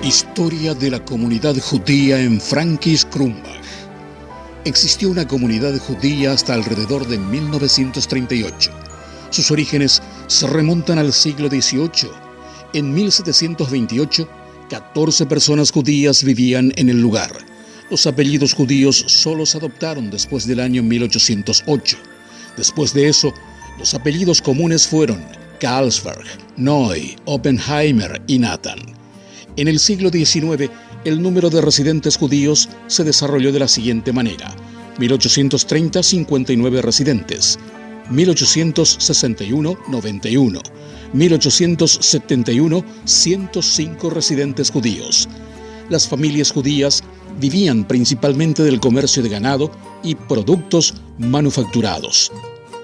Historia de la comunidad judía en Frankis-Krumbach. Existió una comunidad judía hasta alrededor de 1938. Sus orígenes se remontan al siglo XVIII. En 1728, 14 personas judías vivían en el lugar. Los apellidos judíos solo se adoptaron después del año 1808. Después de eso, los apellidos comunes fueron Carlsberg, Noy, Oppenheimer y Nathan. En el siglo XIX, el número de residentes judíos se desarrolló de la siguiente manera: 1830, 59 residentes; 1861, 91; 1871, 105 residentes judíos. Las familias judías vivían principalmente del comercio de ganado y productos manufacturados.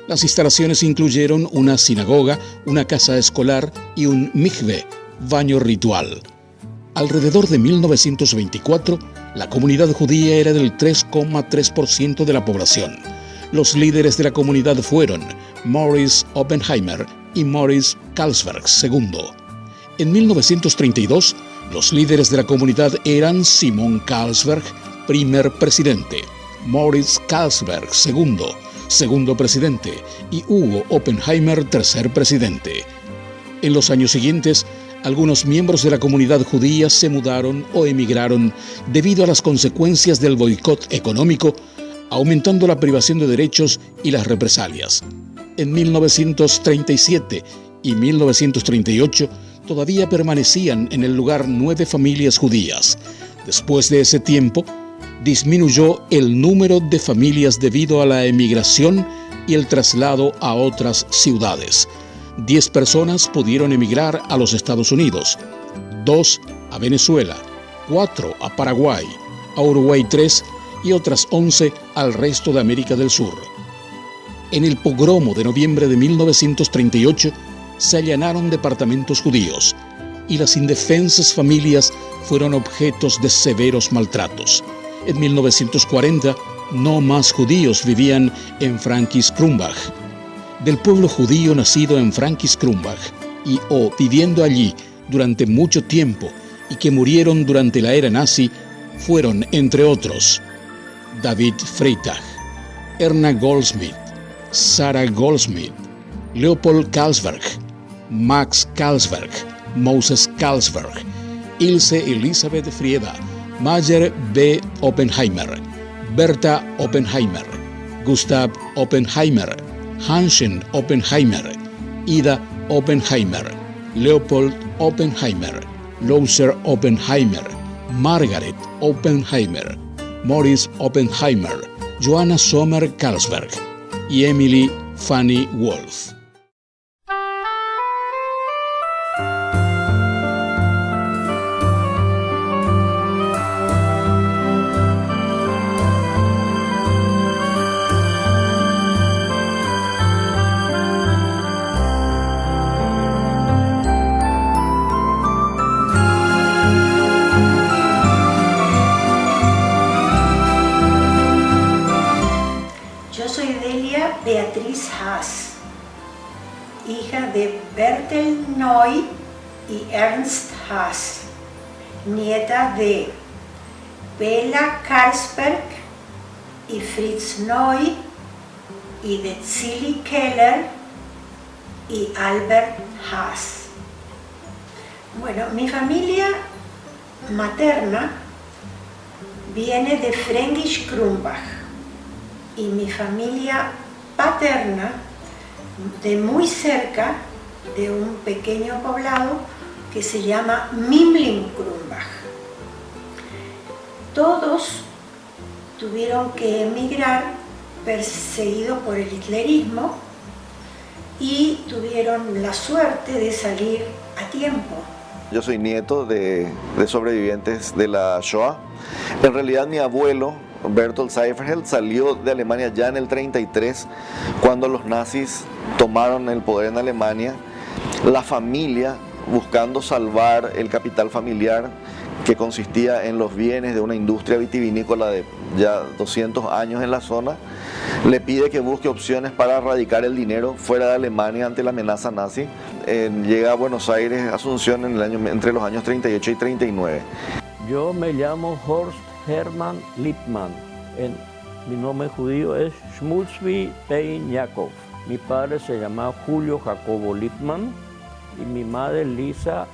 Las instalaciones incluyeron una sinagoga, una casa escolar y un mikve, baño ritual. Alrededor de 1924, la comunidad judía era del 3,3% de la población. Los líderes de la comunidad fueron Morris Oppenheimer y Morris Carlsberg II. En 1932, los líderes de la comunidad eran Simon Carlsberg, primer presidente, Morris Carlsberg II, segundo presidente, y Hugo Oppenheimer, tercer presidente. En los años siguientes, algunos miembros de la comunidad judía se mudaron o emigraron debido a las consecuencias del boicot económico, aumentando la privación de derechos y las represalias. En 1937 y 1938 todavía permanecían en el lugar 9 familias judías. Después de ese tiempo, disminuyó el número de familias debido a la emigración y el traslado a otras ciudades. 10 personas pudieron emigrar a los Estados Unidos, 2 a Venezuela, 4 a Paraguay, a Uruguay 3 y otras 11 al resto de América del Sur. En el pogromo de noviembre de 1938 se allanaron departamentos judíos y las indefensas familias fueron objetos de severos maltratos. En 1940, no más judíos vivían en Frankis-Krumbach. Del pueblo judío nacido en Frankis-Krumbach y o viviendo allí durante mucho tiempo y que murieron durante la era nazi fueron, entre otros, David Freitag, Erna Goldschmidt, Sarah Goldschmidt, Leopold Carlsberg, Max Carlsberg, Moses Carlsberg, Ilse Elisabeth Frieda, Mayer B. Oppenheimer, Berta Oppenheimer, Gustav Oppenheimer, Hanschen Oppenheimer, Ida Oppenheimer, Leopold Oppenheimer, Lothar Oppenheimer, Margaret Oppenheimer, Morris Oppenheimer, Joanna Sommer Carlsberg y Emily Fanny Wolf. Beatriz Haas, hija de Bertel Noy y Ernst Haas, nieta de Bela Carlsberg y Fritz Noy, y de Zilli Keller y Albert Haas. Bueno, mi familia materna viene de Frankis-Krumbach y mi familia paterna de muy cerca de un pequeño poblado que se llama Mimling-Krumbach. Todos tuvieron que emigrar perseguidos por el hitlerismo y tuvieron la suerte de salir a tiempo. Yo soy nieto de sobrevivientes de la Shoah. En realidad mi abuelo Bertolt Seiferheld salió de Alemania ya en el 33, cuando los nazis tomaron el poder en Alemania. La familia, buscando salvar el capital familiar, que consistía en los bienes de una industria vitivinícola de ya 200 años en la zona, le pide que busque opciones para erradicar el dinero fuera de Alemania ante la amenaza nazi. Llega a Buenos Aires, Asunción, entre los años 38 y 39. Yo me llamo Horst Hermann Lippmann. Mi nombre judío es Shmulzvi Pein Yakov. Mi padre se llama Julio Jacobo Lippmann y mi madre Lisa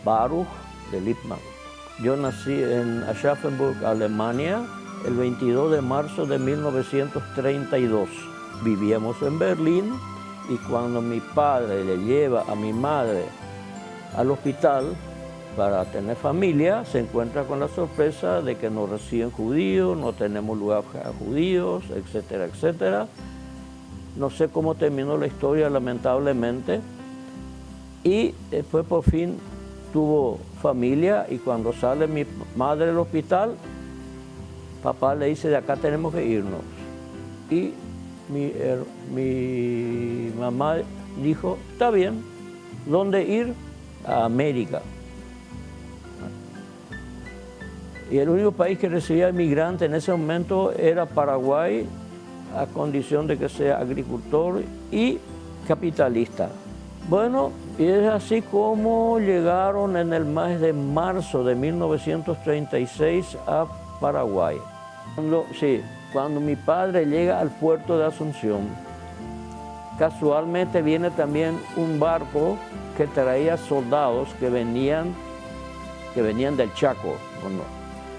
Baruch de Lippmann. Yo nací en Aschaffenburg, Alemania, el 22 de marzo de 1932. Vivíamos en Berlín y cuando mi padre le lleva a mi madre al hospital para tener familia, se encuentra con la sorpresa de que no reciben judíos, no tenemos lugar para judíos, etcétera, etcétera. No sé cómo terminó la historia, lamentablemente. Y después por fin tuvo familia y cuando sale mi madre del hospital, papá le dice, de acá tenemos que irnos. Y mi mamá dijo, está bien, ¿dónde ir? A América. Y el único país que recibía inmigrantes en ese momento era Paraguay, a condición de que sea agricultor y capitalista. Bueno, y es así como llegaron en el mes de marzo de 1936 a Paraguay. Cuando mi padre llega al puerto de Asunción, casualmente viene también un barco que traía soldados que venían del Chaco.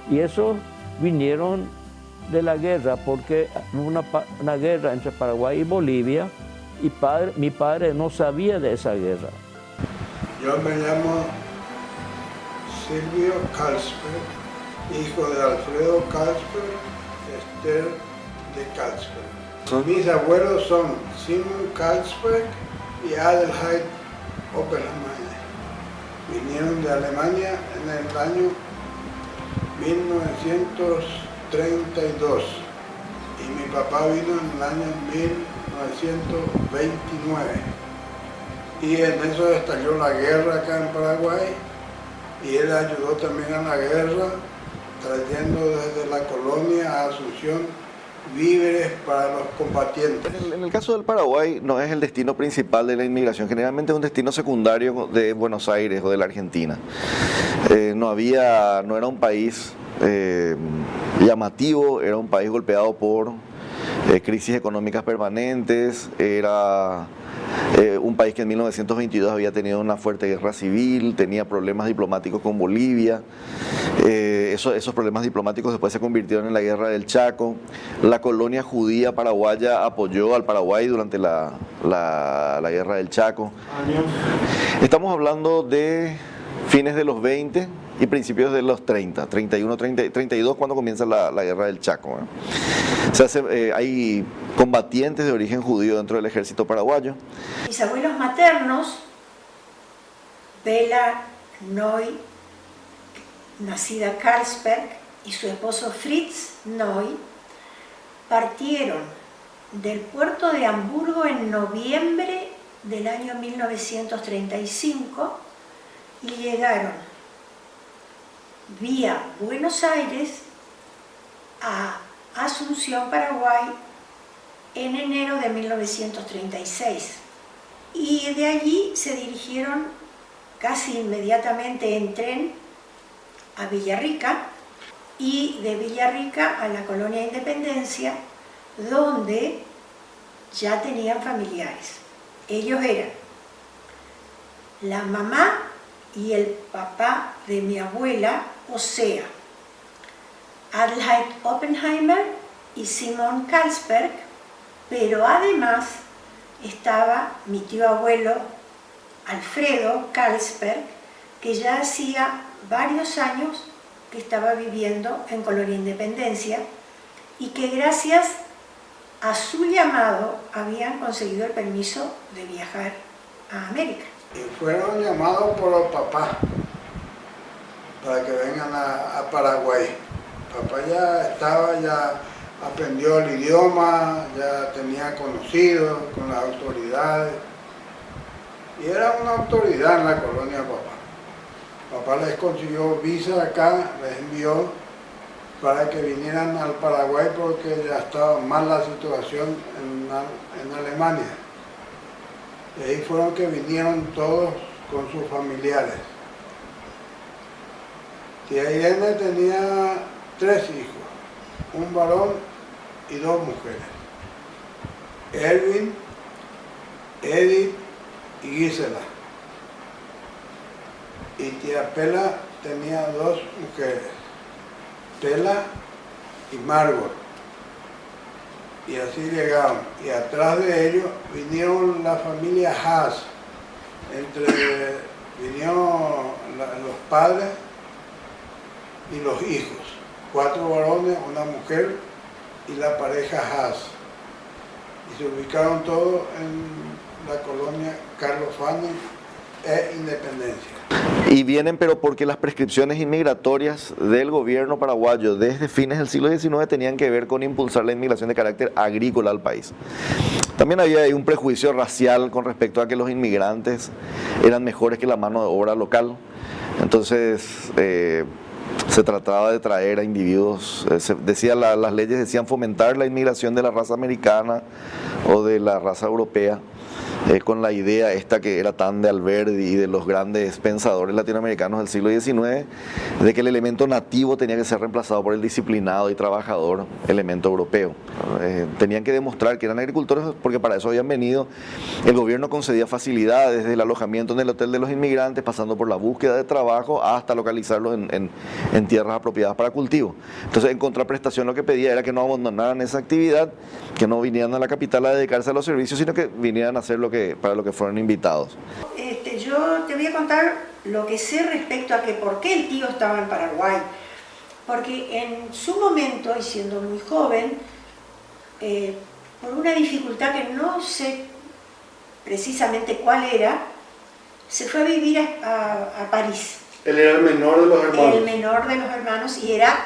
Y esos vinieron de la guerra, porque una guerra entre Paraguay y Bolivia, y mi padre no sabía de esa guerra. Yo me llamo Silvio Carlsberg, hijo de Alfredo Carlsberg, Esther de Carlsberg. Mis abuelos son Simon Carlsberg y Adelheid Oppenheimer. Vinieron de Alemania en el año 1932 y mi papá vino en el año 1929. Y en eso estalló la guerra acá en Paraguay y él ayudó también a la guerra, trayendo desde la colonia a Asunción víveres para los combatientes. En el caso del Paraguay no es el destino principal de la inmigración, generalmente es un destino secundario de Buenos Aires o de la Argentina. No era un país llamativo, era un país golpeado por crisis económicas permanentes, era un país que en 1922 había tenido una fuerte guerra civil, tenía problemas diplomáticos con Bolivia. Esos problemas diplomáticos después se convirtieron en la guerra del Chaco. La colonia judía paraguaya apoyó al Paraguay durante la guerra del Chaco. Estamos hablando de fines de los 20 y principios de los 30, 31, 32, cuando comienza la guerra del Chaco. Hay combatientes de origen judío dentro del ejército paraguayo. Mis abuelos maternos, Bela Noy, nacida Carlsberg, y su esposo Fritz Noy, partieron del puerto de Hamburgo en noviembre del año 1935 y llegaron vía Buenos Aires a Asunción, Paraguay, en enero de 1936. Y de allí se dirigieron casi inmediatamente en tren a Villarrica y de Villarrica a la colonia Independencia, donde ya tenían familiares. Ellos eran la mamá y el papá de mi abuela, o sea, Adelheid Oppenheimer y Simon Carlsberg, pero además estaba mi tío abuelo Alfredo Carlsberg, que ya hacía varios años que estaba viviendo en Colonia Independencia y que gracias a su llamado habían conseguido el permiso de viajar a América. Y fueron llamados por los papás para que vengan a Paraguay. Papá ya aprendió el idioma, ya tenía conocidos con las autoridades y era una autoridad en la colonia papá. Papá les consiguió visa acá, les envió para que vinieran al Paraguay porque ya estaba mal la situación en Alemania. Y ahí fueron que vinieron todos con sus familiares. Tía Irene tenía 3 hijos, un varón y 2 mujeres. Erwin, Edith y Gisela. Y tía Pela tenía 2 mujeres, Pela y Margot. Y así llegaron. Y atrás de ellos vinieron la familia Haas. Vinieron los padres y los hijos. 4 varones, una mujer y la pareja Haas. Y se ubicaron todos en la colonia Carlos Fanning e Independencia. Y vienen, pero porque las prescripciones inmigratorias del gobierno paraguayo desde fines del siglo XIX tenían que ver con impulsar la inmigración de carácter agrícola al país. También había ahí un prejuicio racial con respecto a que los inmigrantes eran mejores que la mano de obra local. Entonces se trataba de traer a individuos, las leyes decían fomentar la inmigración de la raza americana o de la raza europea, con la idea esta que era tan de Alberdi y de los grandes pensadores latinoamericanos del siglo XIX, de que el elemento nativo tenía que ser reemplazado por el disciplinado y trabajador elemento europeo. Tenían que demostrar que eran agricultores porque para eso habían venido. El gobierno concedía facilidades desde el alojamiento en el hotel de los inmigrantes, pasando por la búsqueda de trabajo hasta localizarlos en tierras apropiadas para cultivo. Entonces, en contraprestación, lo que pedía era que no abandonaran esa actividad, que no vinieran a la capital a dedicarse a los servicios, sino que vinieran a hacer para lo que fueron invitados. Yo te voy a contar lo que sé respecto a que por qué el tío estaba en Paraguay. Porque en su momento, y siendo muy joven, por una dificultad que no sé precisamente cuál era, se fue a vivir a París. Él era el menor de los hermanos. El menor de los hermanos y era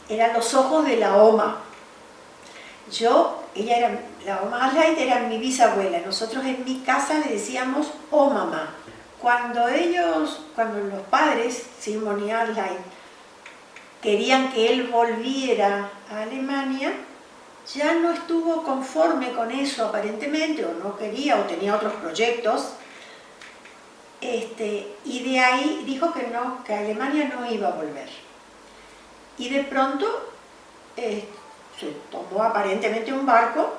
eran los ojos de la OMA. La Oma Aslight era mi bisabuela. Nosotros en mi casa le decíamos O mamá. Cuando los padres, Simon y Aslight, querían que él volviera a Alemania, ya no estuvo conforme con eso aparentemente, o no quería, o tenía otros proyectos, y de ahí dijo que no, que Alemania no iba a volver. Y de pronto se tomó aparentemente un barco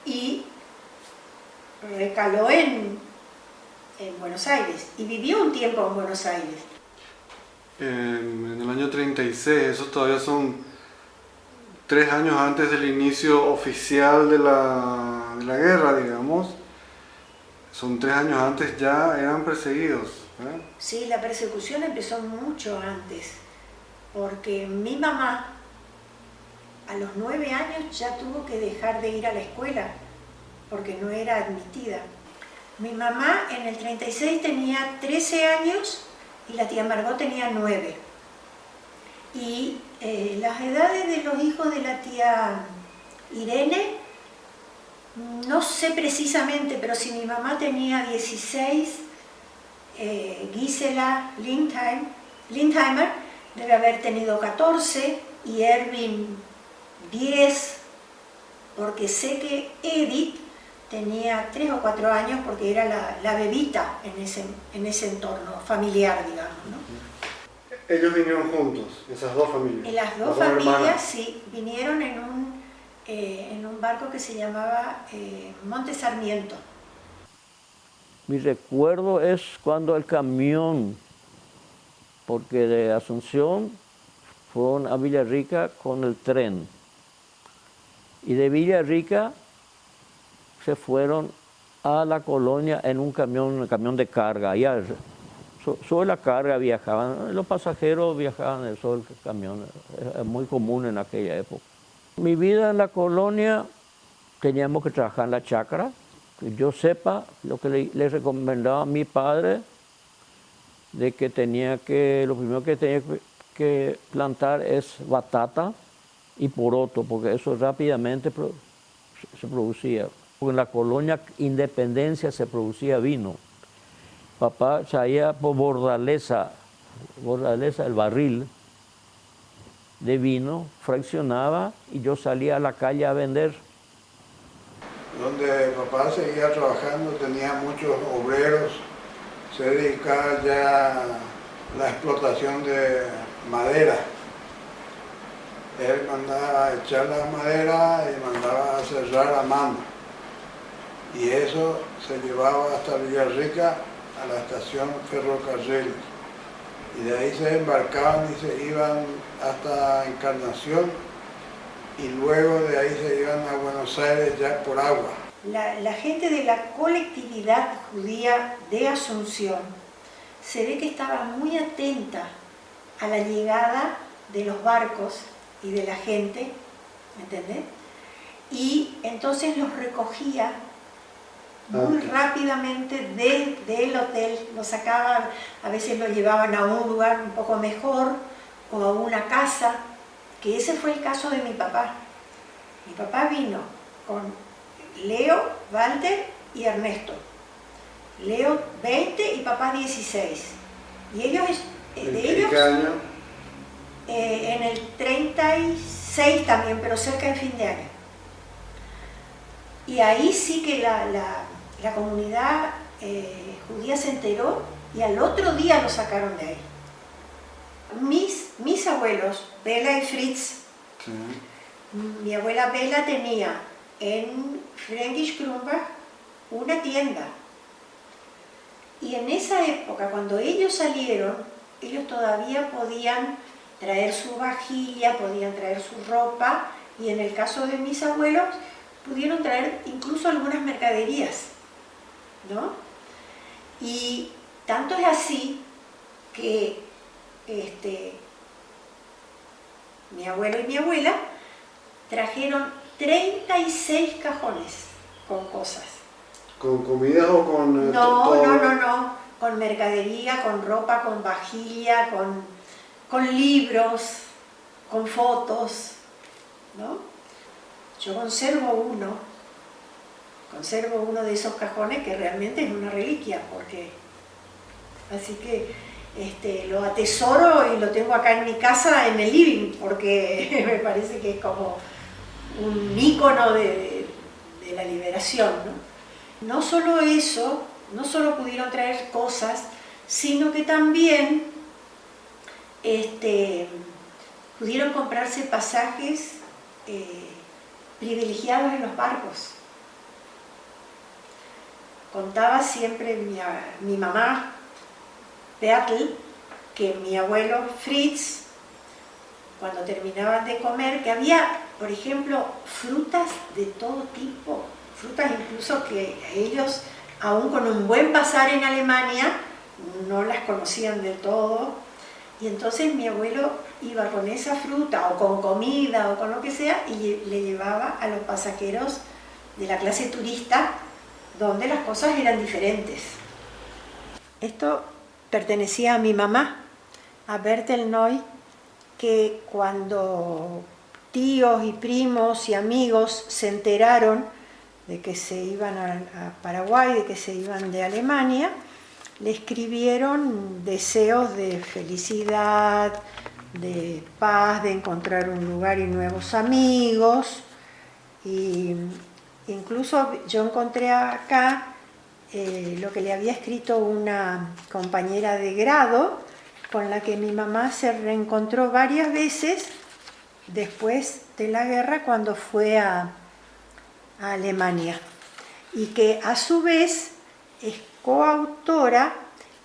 y recaló en Buenos Aires, y vivió un tiempo en Buenos Aires. En el año 36, esos todavía son 3 años antes del inicio oficial de la guerra, digamos. Son 3 años antes, ya eran perseguidos, ¿eh? Sí, la persecución empezó mucho antes, porque mi mamá a los 9 años ya tuvo que dejar de ir a la escuela, porque no era admitida. Mi mamá en el 36 tenía 13 años y la tía Margot tenía 9. Y las edades de los hijos de la tía Irene, no sé precisamente, pero si mi mamá tenía 16, Gisela Lindheimer debe haber tenido 14 y Erwin 10, porque sé que Edith tenía 3 o 4 años porque era la bebita en ese entorno familiar, digamos, ¿no? Ellos vinieron juntos, esas dos familias. Y las dos familias, sí, vinieron en un barco que se llamaba Monte Sarmiento. Mi recuerdo es cuando el camión, porque de Asunción fueron a Villarrica con el tren. Y de Villarrica se fueron a la colonia en un camión de carga. Allá, sobre la carga viajaban, los pasajeros viajaban sobre el camión, es muy común en aquella época. Mi vida en la colonia, teníamos que trabajar en la chacra. Que yo sepa, lo que le recomendaba a mi padre, de que lo primero que tenía que plantar es batata y poroto, porque eso rápidamente se producía. porque en la colonia Independencia se producía vino. Papá traía por Bordaleza, el barril de vino, fraccionaba y yo salía a la calle a vender. Donde papá seguía trabajando, tenía muchos obreros, se dedicaba ya a la explotación de madera. Él mandaba a echar la madera y mandaba a cerrar a mano. Y eso se llevaba hasta Villarrica, a la estación ferrocarril. Y de ahí se embarcaban y se iban hasta Encarnación, y luego de ahí se iban a Buenos Aires ya por agua. La gente de la colectividad judía de Asunción se ve que estaba muy atenta a la llegada de los barcos y de la gente, ¿entendés? Y entonces los recogía muy rápidamente del hotel, los sacaban, a veces los llevaban a un lugar un poco mejor o a una casa, que ese fue el caso de mi papá. Mi papá vino con Leo, Walter y Ernesto. Leo 20 y papá 16. Y ellos, de ellos, ¿Qué año? en el 36 también, pero cerca de fin de año. Y ahí sí que la comunidad judía se enteró y al otro día lo sacaron de ahí. Mis abuelos, Bela y Fritz, Sí. mi abuela Bela tenía en Fränkisch Krumbach una tienda. Y en esa época, cuando ellos salieron, ellos todavía podían traer su vajilla, podían traer su ropa, y en el caso de mis abuelos, pudieron traer incluso algunas mercaderías, ¿no? Y tanto es así que mi abuelo y mi abuela trajeron 36 cajones con cosas. ¿Con comida o con No, con mercadería, con ropa, con vajilla, con libros, con fotos, ¿no? Yo conservo uno de esos cajones que realmente es una reliquia, así que lo atesoro y lo tengo acá en mi casa, en el living, porque me parece que es como un ícono de la liberación, ¿no? No solo eso, no solo pudieron traer cosas, sino que también pudieron comprarse pasajes privilegiados en los barcos. Contaba siempre mi mamá, Beatle, que mi abuelo Fritz, cuando terminaban de comer, que había, por ejemplo, frutas de todo tipo, frutas incluso que ellos, aún con un buen pasar en Alemania, no las conocían del todo, y entonces mi abuelo iba con esa fruta o con comida o con lo que sea y le llevaba a los pasajeros de la clase turista, donde las cosas eran diferentes. Esto pertenecía a mi mamá, a Bertel Noy, que cuando tíos y primos y amigos se enteraron de que se iban a Paraguay, de que se iban de Alemania, le escribieron deseos de felicidad, de paz, de encontrar un lugar y nuevos amigos. Y incluso yo encontré acá lo que le había escrito una compañera de grado con la que mi mamá se reencontró varias veces después de la guerra cuando fue a Alemania, y que a su vez es coautora.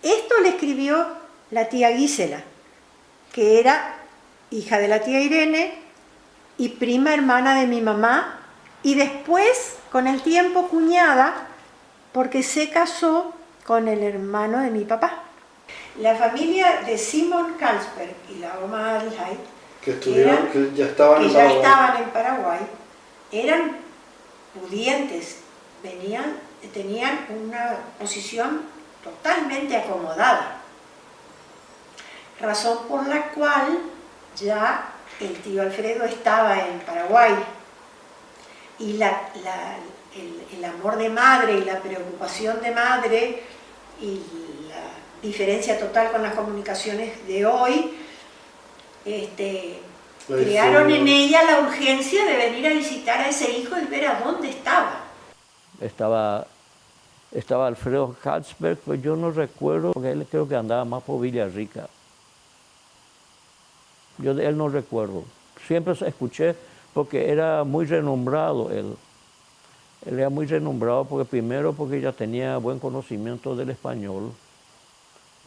Esto le escribió la tía Gisela, que era hija de la tía Irene y prima hermana de mi mamá, y después, con el tiempo, cuñada, porque se casó con el hermano de mi papá. La familia de Simon Kalsberg y la Oma Adelheid, que ya estaban en Paraguay, eran pudientes, tenían una posición totalmente acomodada, razón por la cual ya el tío Alfredo estaba en Paraguay. y el amor de madre y la preocupación de madre y la diferencia total con las comunicaciones de hoy, crearon en ella la urgencia de venir a visitar a ese hijo y ver a dónde estaba. Estaba Alfredo Kalsberg, pues yo no recuerdo, porque él creo que andaba más por Villarrica. Yo de él no recuerdo. Siempre escuché porque era muy renombrado él. Él era muy renombrado porque primero porque ya tenía buen conocimiento del español.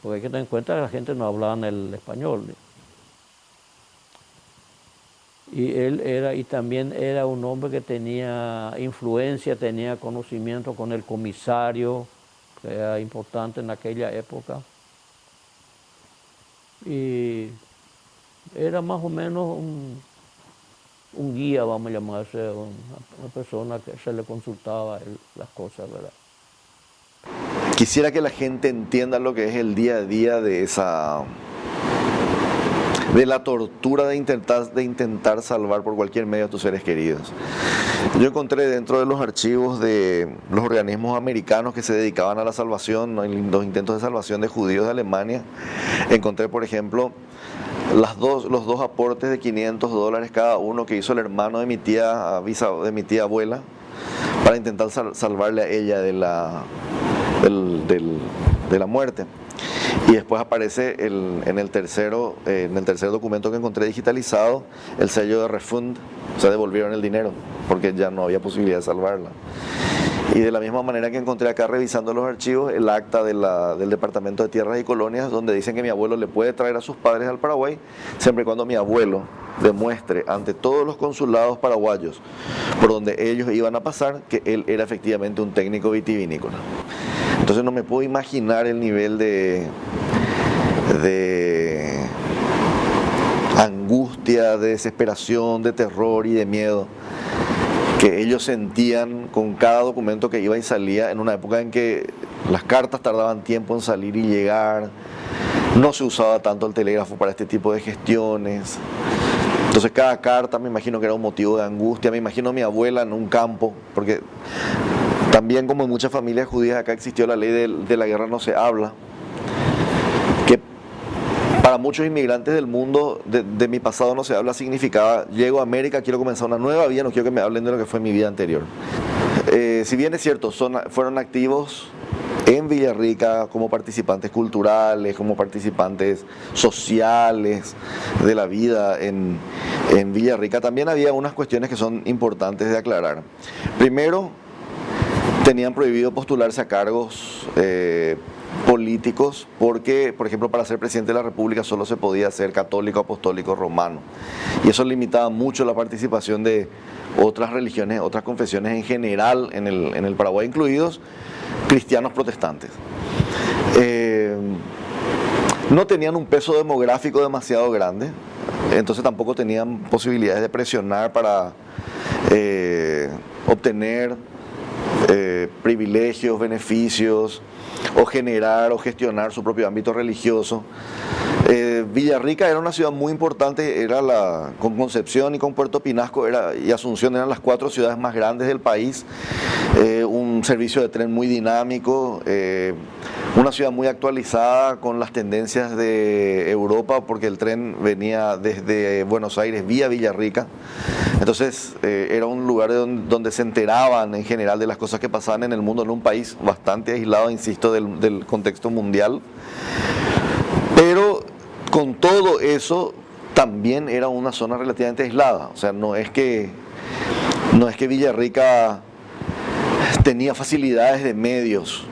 Porque hay que tener en cuenta que la gente no hablaba el español. Y también era un hombre que tenía influencia, tenía conocimiento con el comisario, que era importante en aquella época. Y era más o menos un guía, vamos a llamarse, una persona que se le consultaba las cosas, ¿verdad? Quisiera que la gente entienda lo que es el día a día de la tortura de intentar salvar por cualquier medio a tus seres queridos. Yo encontré dentro de los archivos de los organismos americanos que se dedicaban a la salvación, los intentos de salvación de judíos de Alemania, encontré, por ejemplo, los dos aportes de $500 cada uno que hizo el hermano de mi tía abuela para intentar salvarle a ella de la muerte. Y después aparece en el tercer documento que encontré digitalizado el sello de refund, o sea, devolvieron el dinero porque ya no había posibilidad de salvarla. Y de la misma manera que encontré acá revisando los archivos el acta del Departamento de Tierras y Colonias, donde dicen que mi abuelo le puede traer a sus padres al Paraguay siempre y cuando mi abuelo demuestre ante todos los consulados paraguayos por donde ellos iban a pasar que él era efectivamente un técnico vitivinícola. Entonces no me puedo imaginar el nivel de angustia, de desesperación, de terror y de miedo que ellos sentían con cada documento que iba y salía en una época en que las cartas tardaban tiempo en salir y llegar, no se usaba tanto el telégrafo para este tipo de gestiones. Entonces cada carta me imagino que era un motivo de angustia, me imagino a mi abuela en un campo, porque también como en muchas familias judías acá existió la ley de la guerra no se habla, que para muchos inmigrantes del mundo de mi pasado no se habla significaba llego a América, quiero comenzar una nueva vida, no quiero que me hablen de lo que fue mi vida anterior. Si bien es cierto, fueron activos en Villarrica como participantes culturales, como participantes sociales de la vida en Villarrica, también había unas cuestiones que son importantes de aclarar. Primero, tenían prohibido postularse a cargos políticos porque, por ejemplo, para ser presidente de la República solo se podía ser católico, apostólico, romano. Y eso limitaba mucho la participación de otras religiones, otras confesiones en general en el Paraguay, incluidos cristianos protestantes. No tenían un peso demográfico demasiado grande, entonces tampoco tenían posibilidades de presionar para obtener privilegios, beneficios o generar o gestionar su propio ámbito religioso. Villarrica era una ciudad muy importante, con Concepción y con Puerto Pinasco y Asunción eran las 4 ciudades más grandes del país, un servicio de tren muy dinámico, una ciudad muy actualizada con las tendencias de Europa porque el tren venía desde Buenos Aires vía Villarrica, entonces era un lugar donde se enteraban en general de las cosas que pasaban en el mundo, en un país bastante aislado, insisto, del contexto mundial. Pero con todo eso también era una zona relativamente aislada, o sea, no es que Villarrica tenía facilidades de medios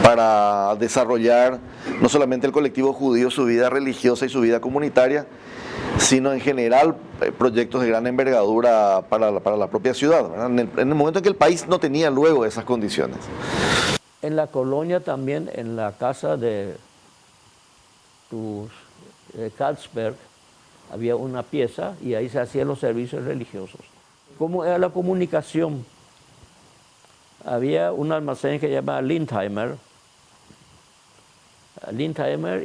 para desarrollar no solamente el colectivo judío, su vida religiosa y su vida comunitaria, sino en general proyectos de gran envergadura para la propia ciudad, ¿verdad? En el momento en que el país no tenía luego esas condiciones. En la colonia también, en la casa de Kalsberg, había una pieza y ahí se hacían los servicios religiosos. ¿Cómo era la comunicación? Había un almacén que se llamaba Lindheimer,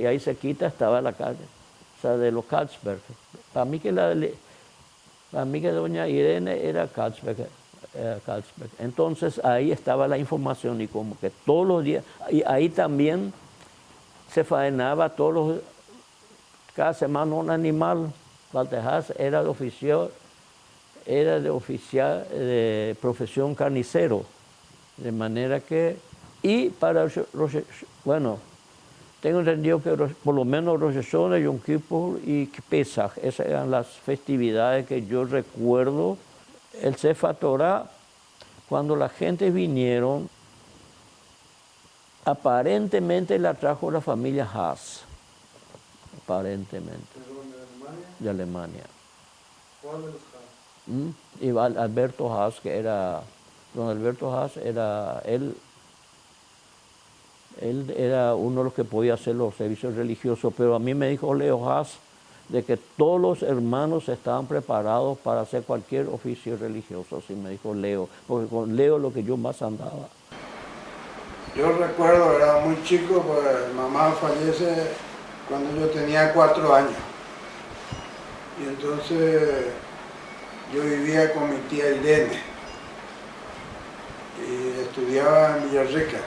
y ahí cerquita estaba la calle, o sea, de los Kalsberg. Para mí que doña Irene era Kalsberg, Carlsberg. Entonces ahí estaba la información y como que todos los días, y ahí también se faenaba cada semana un animal. Walter Haas era de oficial de profesión carnicero, de manera que, y para bueno, tengo entendido que por lo menos Rosh Hashanah, Yom Kippur y Pesach, esas eran las festividades que yo recuerdo. El Sefer Torah, cuando la gente vinieron, aparentemente la trajo la familia Haas, aparentemente, de Alemania. ¿Cuál de los casos? Y Alberto Haas, que era, don Alberto Haas él era uno de los que podía hacer los servicios religiosos, pero a mí me dijo Leo Haas de que todos los hermanos estaban preparados para hacer cualquier oficio religioso, así me dijo Leo, porque con Leo lo que yo más andaba. Yo recuerdo, era muy chico, pues mamá fallece cuando yo tenía 4 años. Y entonces yo vivía con mi tía Irene y estudiaba en Villarrica.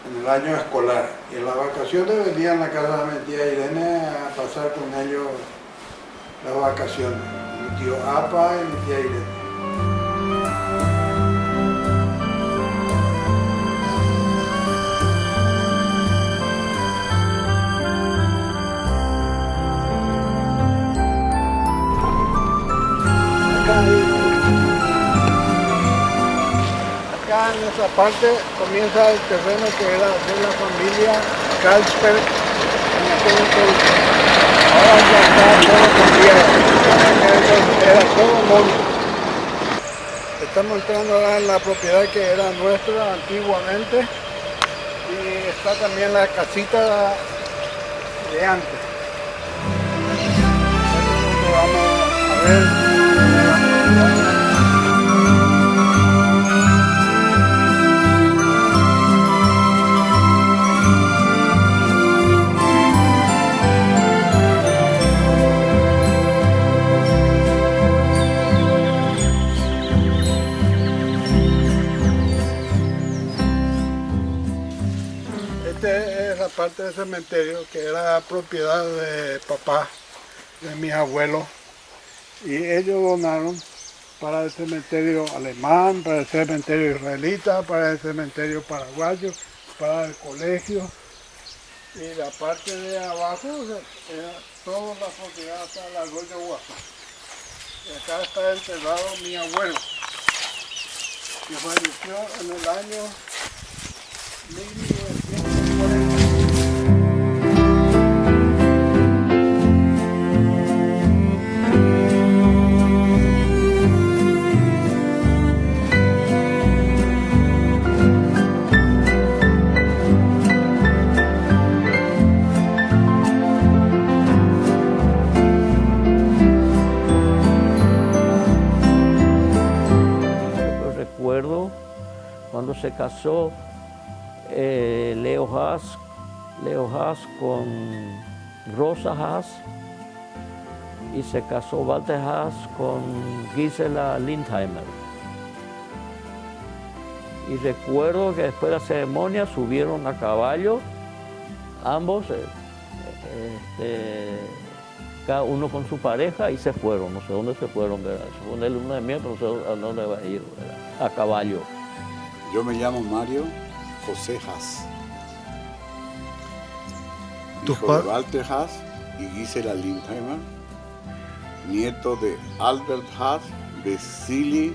En el año escolar, y en las vacaciones venía a la casa de mi tía Irene a pasar con ellos las vacaciones, mi tío Apa y mi tía Irene. Acá en esa parte comienza el terreno que era de la familia Carlsberg en aquel entonces. Ahora ya está todo cambiado, era todo monte. Estamos entrando ahora en la propiedad que era nuestra antiguamente y está también la casita de antes. Vamos a ver. Parte del cementerio que era propiedad de papá, de mis abuelos, y ellos donaron para el cementerio alemán, para el cementerio israelita, para el cementerio paraguayo, para el colegio, y la parte de abajo era toda la propiedad hasta el arroyo Guasú. Y acá está enterrado mi abuelo, que falleció en el año 1940. Cuando se casó Leo Haas con Rosa Haas y se casó Walter Haas con Gisela Lindheimer. Y recuerdo que después de la ceremonia subieron a caballo, ambos, cada uno con su pareja, y se fueron. No sé dónde se fueron, ¿verdad? Se fueron de luna de miel, pero no sé a dónde va a ir, ¿verdad? A caballo. Yo me llamo Mario José Haas, hijo de Walter Haas y Gisela Lindheimer, nieto de Albert Haas, de Silly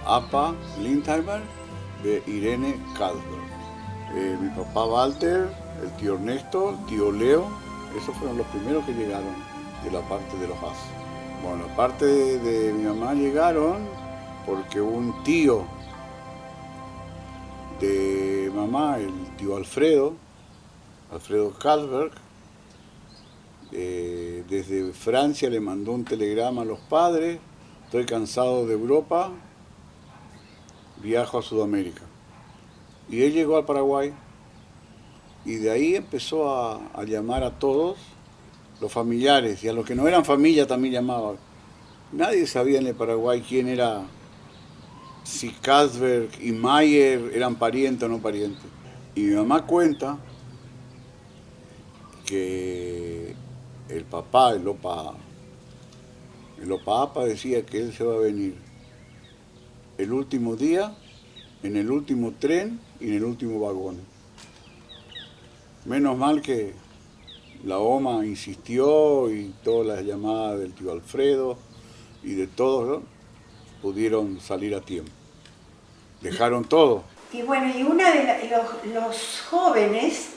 Apa Lindheimer, de Irene Carlsberg. Mi papá Walter, el tío Ernesto, el tío Leo, esos fueron los primeros que llegaron de la parte de los Haas. Bueno, la parte de mi mamá llegaron porque un tío de mamá, el tío Alfredo Carlsberg, desde Francia le mandó un telegrama a los padres: estoy cansado de Europa, viajo a Sudamérica. Y él llegó al Paraguay y de ahí empezó a llamar a todos los familiares, y a los que no eran familia también llamaban. Nadie sabía en el Paraguay quién era, si Carlsberg y Mayer eran parientes o no parientes. Y mi mamá cuenta que el papá, el Opa Apa, decía que él se va a venir el último día, en el último tren y en el último vagón. Menos mal que la OMA insistió y todas las llamadas del tío Alfredo y de todos, ¿no?, pudieron salir a tiempo. Dejaron todo. Y bueno, y una de los jóvenes,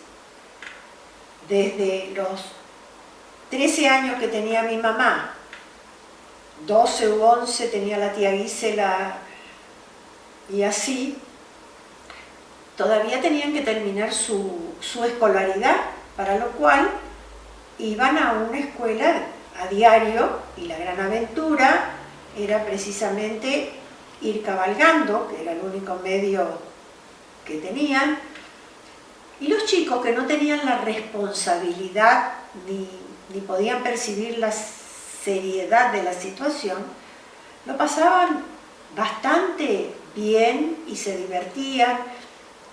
desde los 13 años que tenía mi mamá, 12 u 11 tenía la tía Gisela, y así, todavía tenían que terminar su escolaridad, para lo cual iban a una escuela a diario, y la gran aventura era precisamente ir cabalgando, que era el único medio que tenían, y los chicos que no tenían la responsabilidad ni podían percibir la seriedad de la situación, lo pasaban bastante bien y se divertían,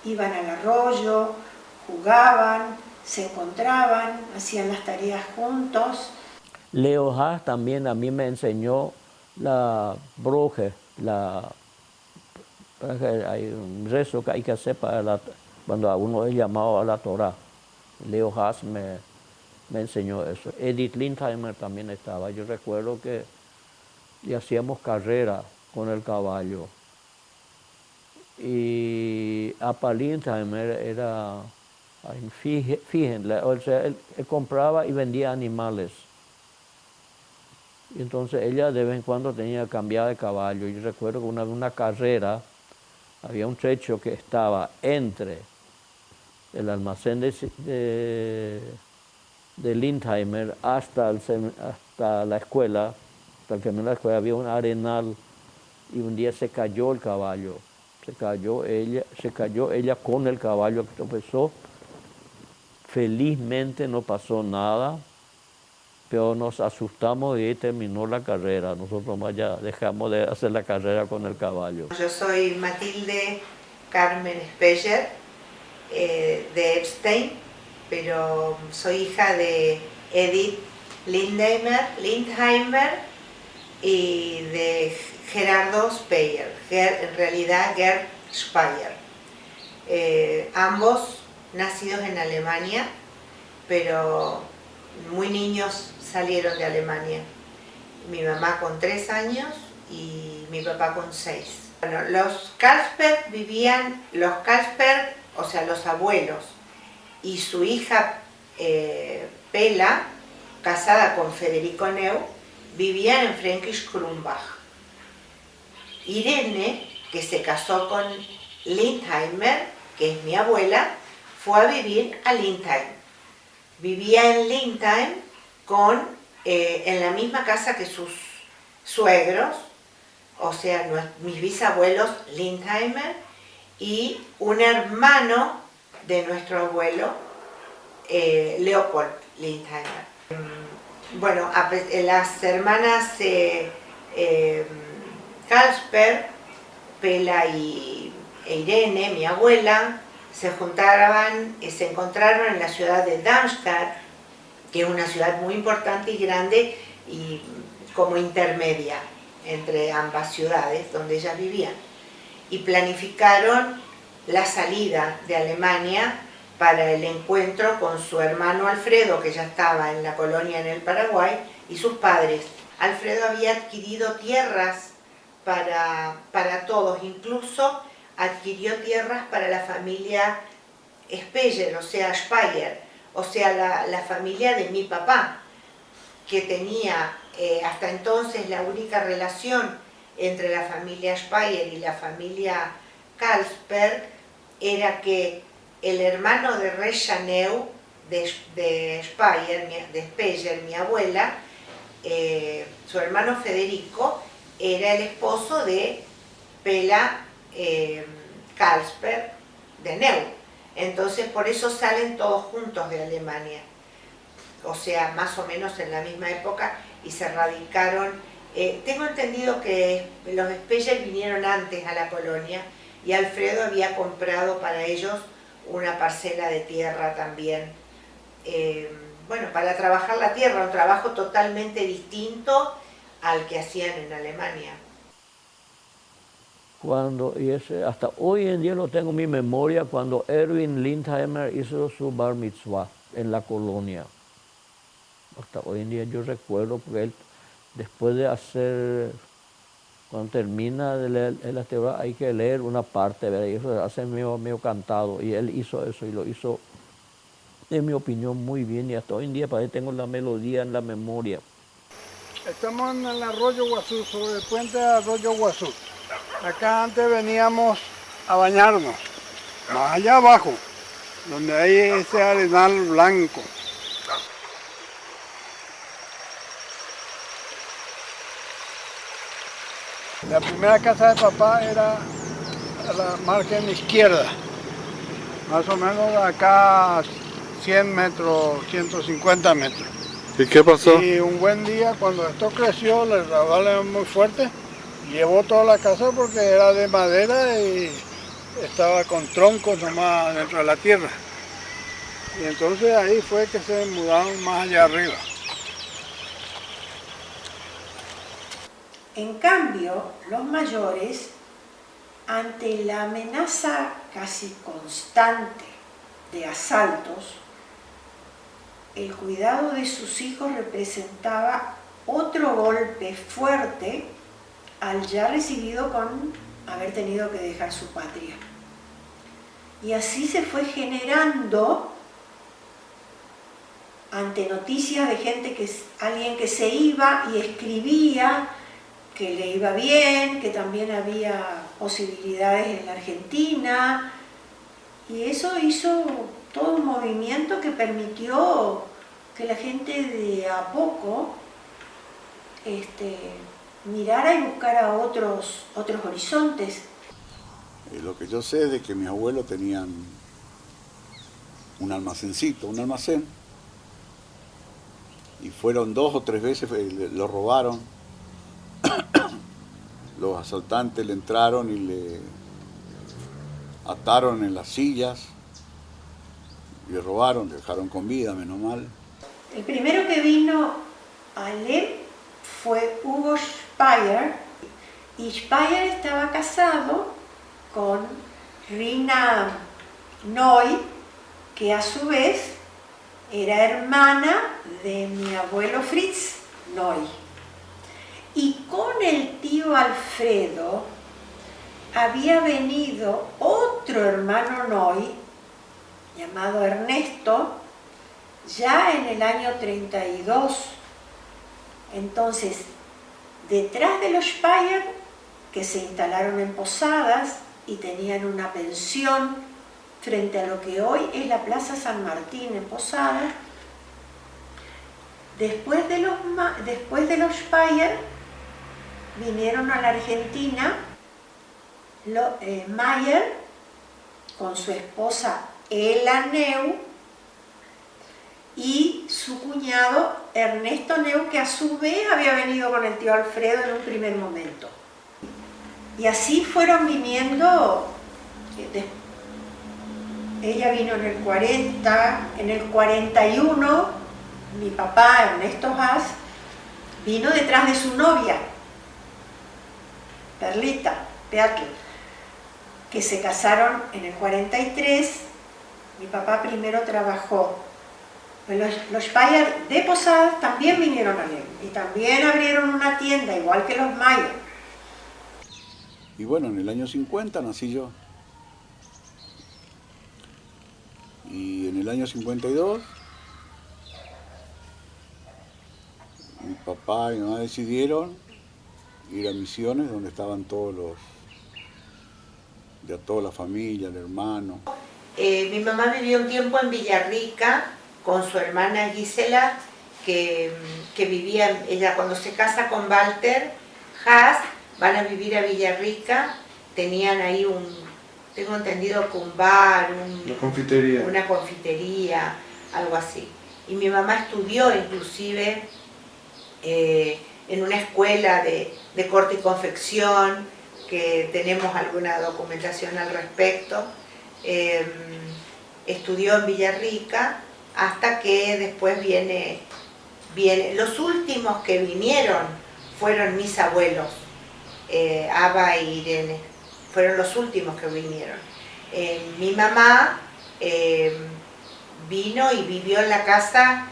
iban al arroyo, jugaban, se encontraban, hacían las tareas juntos. Leo Haas también a mí me enseñó la broje, hay un rezo que hay que hacer cuando uno es llamado a la Torah. Leo Haas me enseñó eso. Edith Lindheimer también estaba. Yo recuerdo que hacíamos carrera con el caballo. Y Apa Lindheimer era, fíjense, o sea, él compraba y vendía animales. Y entonces ella de vez en cuando tenía que cambiar de caballo. Yo recuerdo que una carrera, había un trecho que estaba entre el almacén de Lindheimer hasta la escuela, hasta el camino de la escuela, había un arenal y un día se cayó el caballo. Se cayó ella con el caballo que tropezó. Felizmente no pasó nada, pero nos asustamos y ahí terminó la carrera. Nosotros más ya dejamos de hacer la carrera con el caballo. Yo soy Matilde Carmen Speyer, de Epstein, pero soy hija de Edith Lindheimer y de Gerardo Speyer, en realidad Gerd Speyer. Ambos nacidos en Alemania, pero muy niños salieron de Alemania. Mi mamá con 3 años y mi papá con 6. Bueno, los Carlsberg, o sea, los abuelos, y su hija Pela, casada con Federico Neu, vivían en Fränkisch Krumbach. Irene, que se casó con Lindheimer, que es mi abuela, fue a vivir a Lindheim. Vivía en Lindheim en la misma casa que sus suegros, o sea, mis bisabuelos Lindheimer, y un hermano de nuestro abuelo, Leopold Lindheimer. Bueno, las hermanas Carlsberg, Pela e Irene, mi abuela, se encontraron en la ciudad de Darmstadt, que es una ciudad muy importante y grande y como intermedia entre ambas ciudades donde ellas vivían, y planificaron la salida de Alemania para el encuentro con su hermano Alfredo, que ya estaba en la colonia en el Paraguay, y sus padres. Alfredo había adquirido tierras para todos, incluso adquirió tierras para la familia Speyer, o sea, Speyer, o sea, la familia de mi papá, que tenía hasta entonces la única relación entre la familia Speyer y la familia Carlsberg era que el hermano de Resha Neu, de Speyer, mi abuela, su hermano Federico, era el esposo de Pela Carlsberg de Neu. Entonces por eso salen todos juntos de Alemania. o sea, más o menos en la misma época, y se radicaron. Tengo entendido que los Speyer vinieron antes a la colonia y Alfredo había comprado para ellos una parcela de tierra también, bueno, para trabajar la tierra, un trabajo totalmente distinto al que hacían en Alemania. Hasta hoy en día lo tengo en mi memoria, cuando Erwin Lindheimer hizo su bar mitzvah en la colonia. Hasta hoy en día yo recuerdo, porque él, después de hacer, cuando termina de leer la teoría, hay que leer una parte, ¿verdad? Y eso hace medio cantado, y él hizo eso, y lo hizo, en mi opinión, muy bien, y hasta hoy en día para mí tengo la melodía en la memoria. Estamos en el Arroyo Guazú, sobre el puente de Arroyo Guazú. Acá antes veníamos a bañarnos, más allá abajo, donde hay ese arenal blanco. La primera casa de papá era a la margen izquierda, más o menos acá 100 metros, 150 metros. ¿Y qué pasó? Y un buen día, cuando esto creció, el raudal era muy fuerte, llevó toda la casa porque era de madera y estaba con troncos nomás dentro de la tierra. Y entonces ahí fue que se mudaron más allá arriba. En cambio, los mayores, ante la amenaza casi constante de asaltos, el cuidado de sus hijos representaba otro golpe fuerte al ya recibido con haber tenido que dejar su patria. Y así se fue generando, ante noticias de gente alguien que se iba y escribía que le iba bien, que también había posibilidades en la Argentina, y eso hizo todo un movimiento que permitió que la gente de a poco mirara y buscara otros horizontes. Lo que yo sé es de que mis abuelos tenían un almacencito, un almacén, y fueron 2 o 3 veces, lo robaron. Los asaltantes le entraron y le ataron en las sillas, y le robaron, le dejaron con vida, menos mal. El primero que vino a Lem fue Hugo Speyer, y Speyer estaba casado con Rina Noy, que a su vez era hermana de mi abuelo Fritz Noy. Y con el tío Alfredo había venido otro hermano Noy, llamado Ernesto, ya en el año 32. Entonces, detrás de los Speyer, que se instalaron en Posadas y tenían una pensión frente a lo que hoy es la Plaza San Martín en Posadas, después de los Speyer, vinieron a la Argentina Mayer con su esposa Ela Neu y su cuñado Ernesto Neu, que a su vez había venido con el tío Alfredo en un primer momento. Y así fueron viniendo. Ella vino en el 40, en el 41, mi papá Ernesto Haas vino detrás de su novia, Perlita Peatl, que se casaron en el 43. Mi papá primero trabajó. Los Speyer de Posadas también vinieron a Lem y también abrieron una tienda, igual que los Mayer. Y bueno, en el año 50 nací yo. Y en el año 52, mi papá y mi mamá decidieron ir a Misiones, donde estaban toda la familia, el hermano. Mi mamá vivió un tiempo en Villarrica con su hermana Gisela, que vivía, ella cuando se casa con Walter Haas, van a vivir a Villarrica, tenían ahí tengo entendido que un bar, una confitería, algo así. y mi mamá estudió inclusive en una escuela de corte y confección, que tenemos alguna documentación al respecto. Estudió en Villarrica hasta que después viene. Los últimos que vinieron fueron mis abuelos, Aba e Irene, fueron los últimos que vinieron. Mi mamá vino y vivió en la casa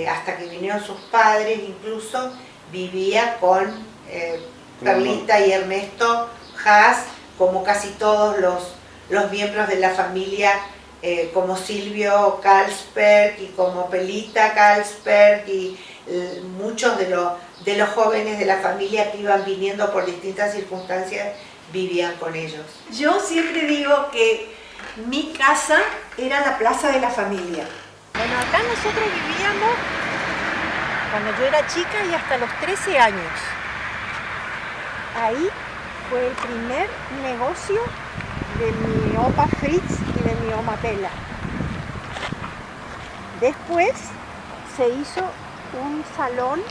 hasta que vinieron sus padres, incluso vivía con Perlita y Ernesto Haas, como casi todos los miembros de la familia, como Silvio Carlsberg y como Pelita Carlsberg y muchos de los jóvenes de la familia que iban viniendo por distintas circunstancias vivían con ellos. Yo siempre digo que mi casa era la plaza de la familia. Bueno, acá nosotros vivíamos cuando yo era chica y hasta los 13 años. Ahí fue el primer negocio de mi opa Fritz y de mi oma Pela. Después se hizo un salón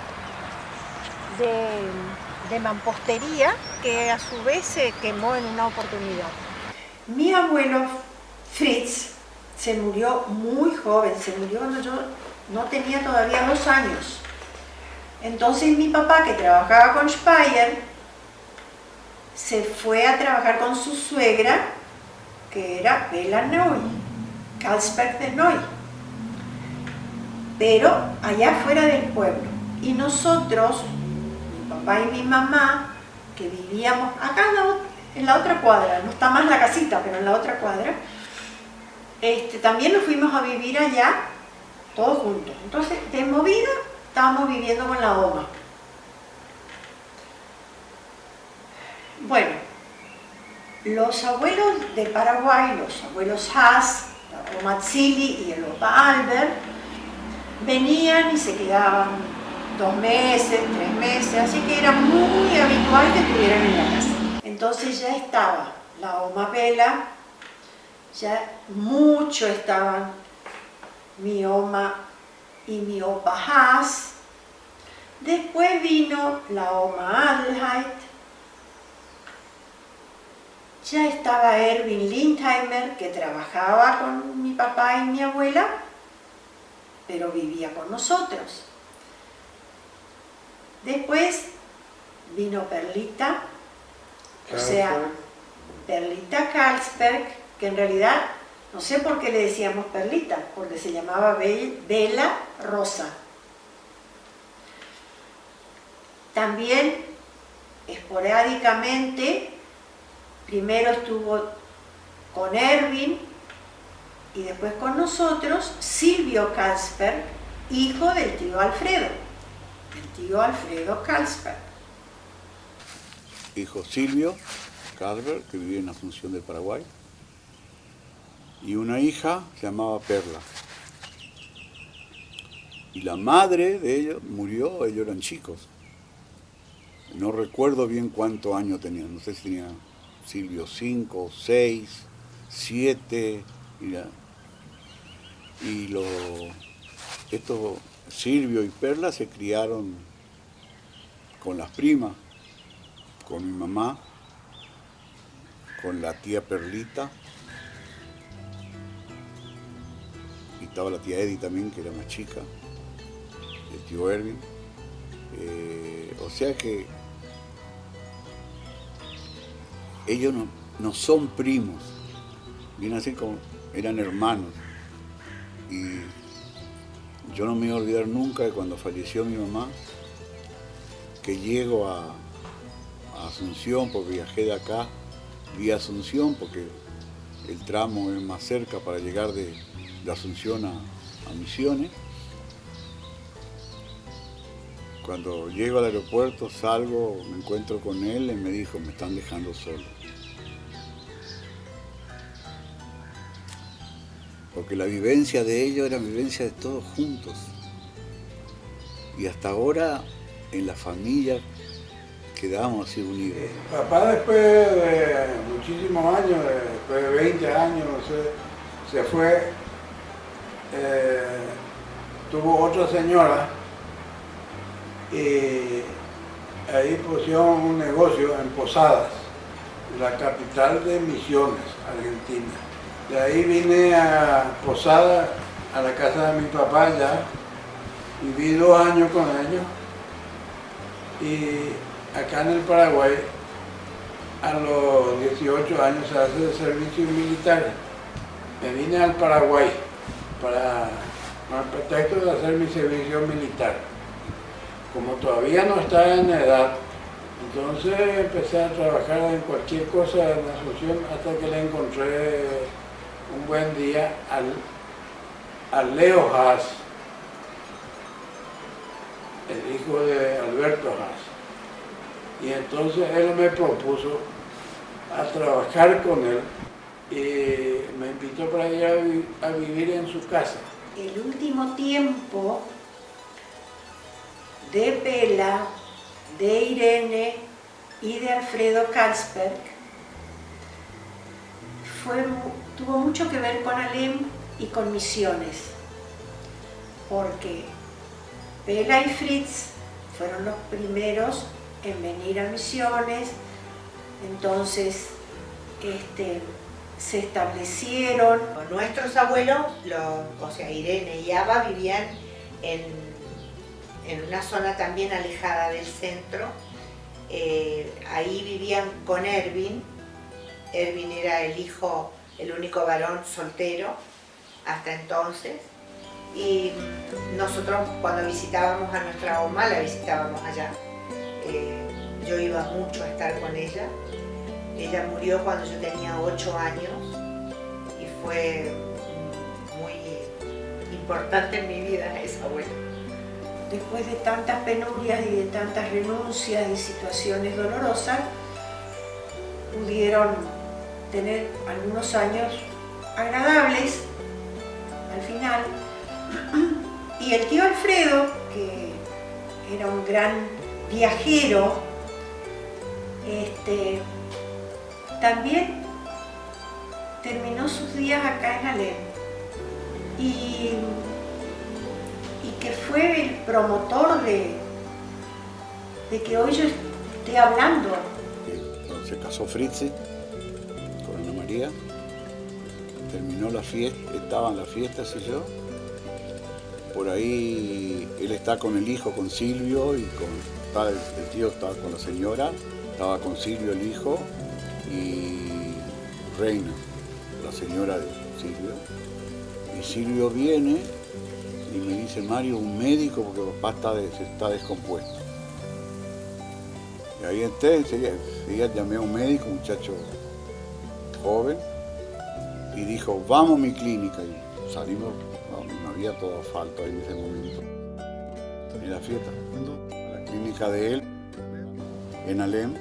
de mampostería que a su vez se quemó en una oportunidad. Mi abuelo Fritz se murió muy joven, se murió cuando yo no tenía todavía 2 años. Entonces mi papá, que trabajaba con Speyer, se fue a trabajar con su suegra, que era Bela Neu, Carlsberg de Neu, pero allá fuera del pueblo. Y nosotros, mi papá y mi mamá, que vivíamos acá en la otra cuadra, no está más la casita, pero en la otra cuadra, también nos fuimos a vivir allá, todos juntos. Entonces, de movida, estábamos viviendo con la oma. Bueno, los abuelos de Paraguay, los abuelos Haas, la oma Zili y el opa Albert, venían y se quedaban 2 meses, 3 meses, así que era muy habitual que estuvieran en la casa. Entonces ya estaba la oma Pela, ya mucho estaban mi oma y mi opa Haas. Después vino la oma Adelheid. Ya estaba Erwin Lindheimer, que trabajaba con mi papá y mi abuela, pero vivía con nosotros. Después vino Perlita, o sea, Perlita Carlsberg, que en realidad no sé por qué le decíamos Perlita, porque se llamaba Bela Rosa. También, esporádicamente, primero estuvo con Erwin y después con nosotros Silvio Carlsberg, hijo del tío Alfredo Carlsberg. Hijo Silvio Carlsberg, que vivía en Asunción del Paraguay, y una hija se llamaba Perla. Y la madre de ellos murió, ellos eran chicos. No recuerdo bien cuántos años tenían, no sé si tenía Silvio 5, 6, 7, estos Silvio y Perla se criaron con las primas, con mi mamá, con la tía Perlita, y estaba la tía Eddy también, que era más chica, el tío Erwin. O sea que ellos no son primos, vienen así como eran hermanos. Y yo no me voy a olvidar nunca de cuando falleció mi mamá, que llego a Asunción, porque viajé de acá, vi Asunción, porque el tramo es más cerca para llegar de Asunción a Misiones. Cuando llego al aeropuerto, salgo, me encuentro con él y me dijo, me están dejando solo. Porque la vivencia de ellos era vivencia de todos juntos. Y hasta ahora, en la familia, quedamos así unidos. Papá, después de muchísimos años, después de 20 años, no sé, se fue tuvo otra señora y ahí pusieron un negocio en Posadas, la capital de Misiones, Argentina. De ahí vine a Posadas, a la casa de mi papá ya, viví 2 años con ellos y acá en el Paraguay a los 18 años se hace el servicio militar. Me vine al Paraguay con el pretexto de hacer mi servicio militar. Como todavía no estaba en edad, entonces empecé a trabajar en cualquier cosa en Asunción hasta que le encontré un buen día al Leo Haas, el hijo de Alberto Haas. Y entonces él me propuso a trabajar con él y me invitó para ir a vivir en su casa. El último tiempo de Pela, de Irene y de Alfredo Kalsberg tuvo mucho que ver con Alem y con Misiones, porque Pela y Fritz fueron los primeros en venir a Misiones, entonces se establecieron. Nuestros abuelos, o sea, Irene y Aba, vivían en una zona también alejada del centro. Ahí vivían con Erwin. Erwin era el único varón soltero hasta entonces. Y nosotros cuando visitábamos a nuestra oma, la visitábamos allá. Yo iba mucho a estar con ella. Ella murió cuando yo tenía 8 años y fue muy importante en mi vida esa abuela. Después de tantas penurias y de tantas renuncias y situaciones dolorosas, pudieron tener algunos años agradables al final. Y el tío Alfredo, que era un gran viajero, también terminó sus días acá en Alem y que fue el promotor de que hoy yo esté hablando. Se casó Fritzi con Ana María, terminó la fiesta, estaba en la fiesta, sé yo. Por ahí él está con el hijo, con Silvio, y el tío estaba con la señora, estaba con Silvio el hijo y Reina, la señora de Silvio. Y Silvio viene y me dice: Mario, un médico porque papá está descompuesto. Y ahí enseguida llamé a un médico, un muchacho joven, y dijo: vamos a mi clínica. Y salimos, no había todo asfalto ahí en ese momento. En la fiesta, a la clínica de él, en Alem.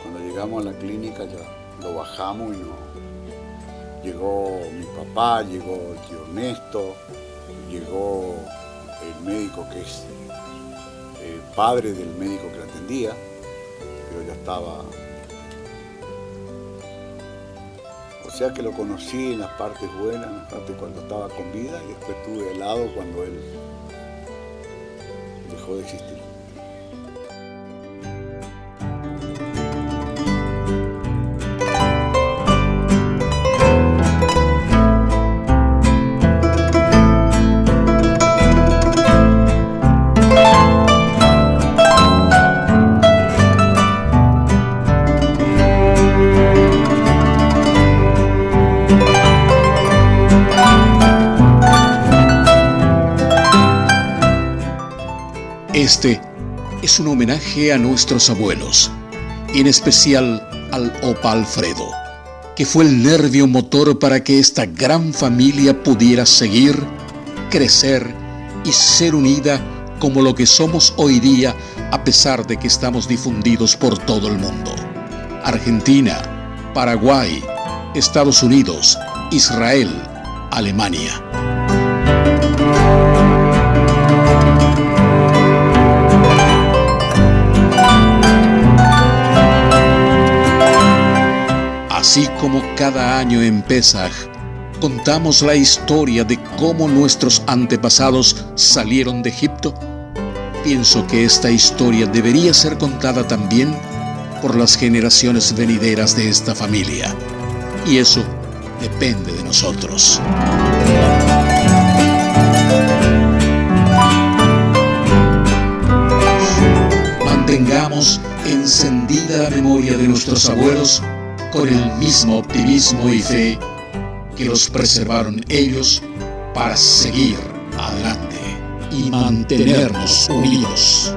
Cuando llegamos a la clínica ya lo bajamos y llegó mi papá, llegó el tío Ernesto, llegó el médico que es el padre del médico que la atendía, pero ya estaba. O sea que lo conocí en las partes buenas, en las partes cuando estaba con vida, y después estuve al lado cuando él dejó de existir. Este es un homenaje a nuestros abuelos, y en especial al Opa Alfredo, que fue el nervio motor para que esta gran familia pudiera seguir, crecer y ser unida como lo que somos hoy día, a pesar de que estamos difundidos por todo el mundo. Argentina, Paraguay, Estados Unidos, Israel, Alemania. Así como cada año en Pesaj contamos la historia de cómo nuestros antepasados salieron de Egipto, pienso que esta historia debería ser contada también por las generaciones venideras de esta familia. Y eso depende de nosotros. Mantengamos encendida la memoria de nuestros abuelos con el mismo optimismo y fe que los preservaron ellos para seguir adelante y mantenernos unidos.